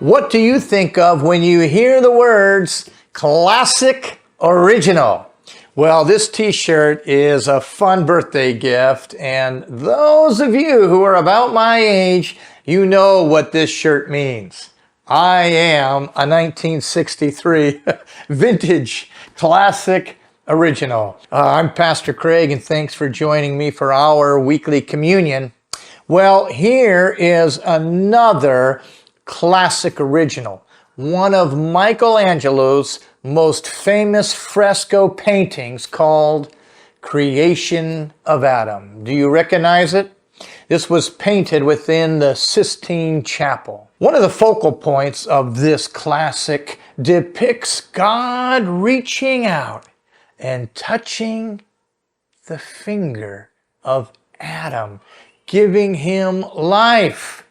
What do you think of when you hear the words classic original? Well, this t-shirt is a fun birthday gift, and those of you who are about my age, you know what this shirt means. I am a 1963 vintage classic original. I'm Pastor Craig, and thanks for joining me for our weekly communion. Well, here is another classic original, one of Michelangelo's most famous fresco paintings called Creation of Adam. Do you recognize it? This was painted within the Sistine Chapel. One of the focal points of this classic depicts God reaching out and touching the finger of Adam, giving him life.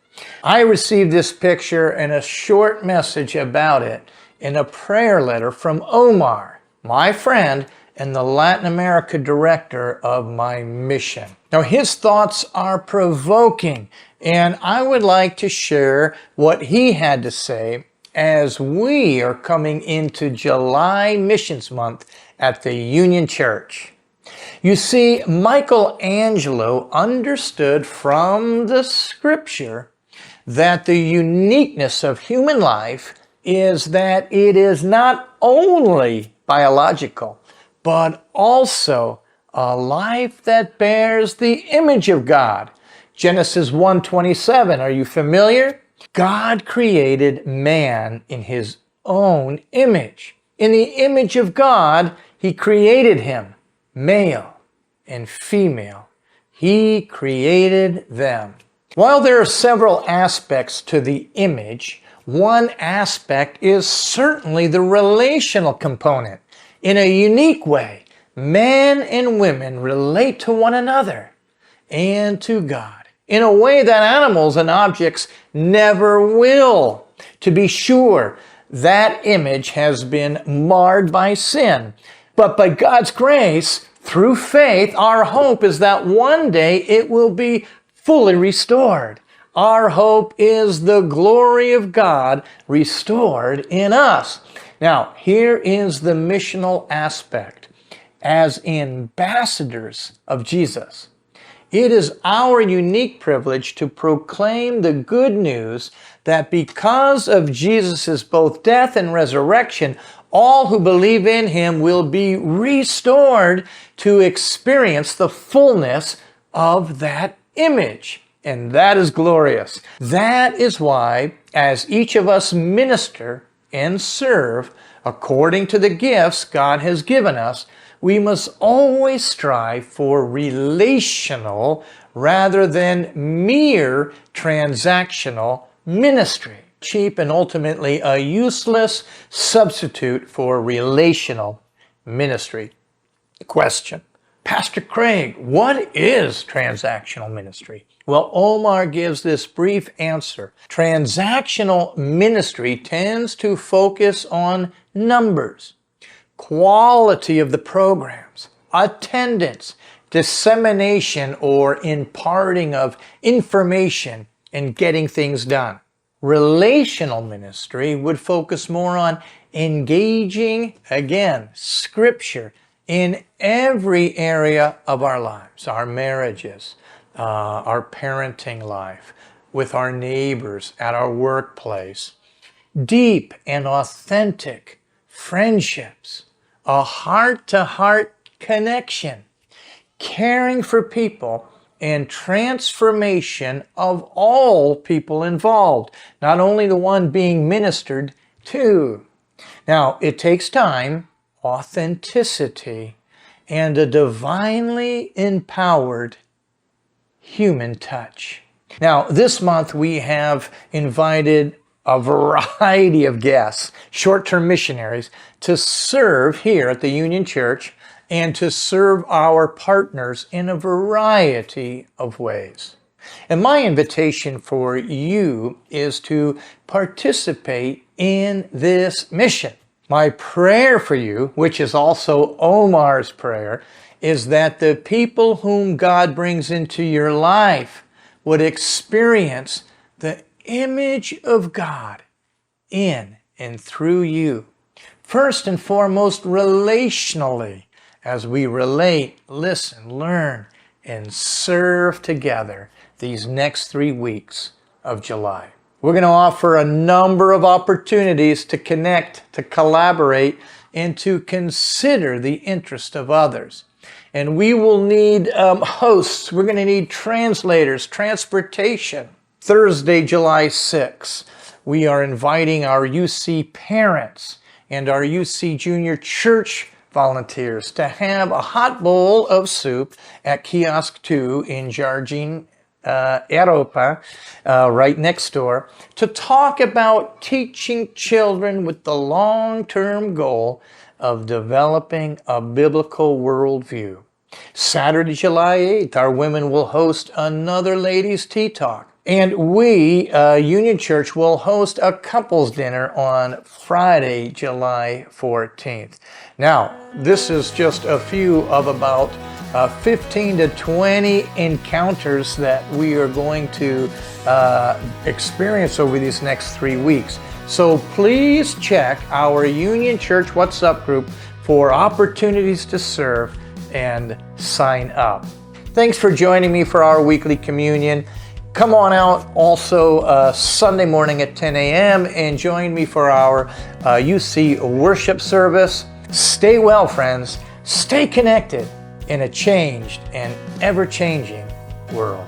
I received this picture and a short message about it in a prayer letter from Omar, my friend and the Latin America director of my mission. Now, his thoughts are provoking, and I would like to share what he had to say as we are coming into July Missions Month at the Union Church. You see, Michelangelo understood from the scripture that the uniqueness of human life is that it is not only biological, but also a life that bears the image of God. Genesis 1:27, are you familiar? God created man in his own image. In the image of God, he created him, male and female. He created them. While there are several aspects to the image, one aspect is certainly the relational component. In a unique way, men and women relate to one another and to God in a way that animals and objects never will. To be sure, that image has been marred by sin, but by God's grace, through faith, our hope is that one day it will be fully restored. Our hope is the glory of God restored in us. Now, here is the missional aspect. As ambassadors of Jesus, it is our unique privilege to proclaim the good news that because of Jesus' both death and resurrection, all who believe in him will be restored to experience the fullness of that image. And that is glorious. That is why, as each of us minister and serve according to the gifts God has given us, we must always strive for relational rather than mere transactional ministry. Cheap and ultimately a useless substitute for relational ministry. Question: Pastor Craig, what is transactional ministry? Well, Omar gives this brief answer. Transactional ministry tends to focus on numbers, quality of the programs, attendance, dissemination or imparting of information, and getting things done. Relational ministry would focus more on engaging, again, Scripture in every area of our lives, our marriages, our parenting life, with our neighbors, at our workplace. Deep and authentic friendships, a heart-to-heart connection, caring for people, and transformation of all people involved, not only the one being ministered to. Now, it takes time, authenticity, and a divinely empowered human touch. Now, this month we have invited a variety of guests, short-term missionaries, to serve here at the Union Church and to serve our partners in a variety of ways. And my invitation for you is to participate in this mission. My prayer for you, which is also Omar's prayer, is that the people whom God brings into your life would experience the image of God in and through you. First and foremost, relationally, as we relate, listen, learn, and serve together these next 3 weeks of July. We're going to offer a number of opportunities to connect, to collaborate, and to consider the interest of others. And we will need hosts. We're going to need translators, transportation. Thursday, July 6th, we are inviting our UC parents and our UC Junior Church volunteers to have a hot bowl of soup at Kiosk 2 in Jardim Europa, right next door, to talk about teaching children with the long-term goal of developing a biblical worldview. Saturday, July 8th, our women will host another ladies' tea talk. And we, Union Church, will host a couples dinner on Friday, July 14th. Now, this is just a few of about 15 to 20 encounters that we are going to experience over these next 3 weeks. So please check our Union Church WhatsApp group for opportunities to serve and sign up. Thanks for joining me for our weekly communion. Come on out also Sunday morning at 10 a.m. and join me for our UC worship service. Stay well, friends. Stay connected in a changed and ever-changing world.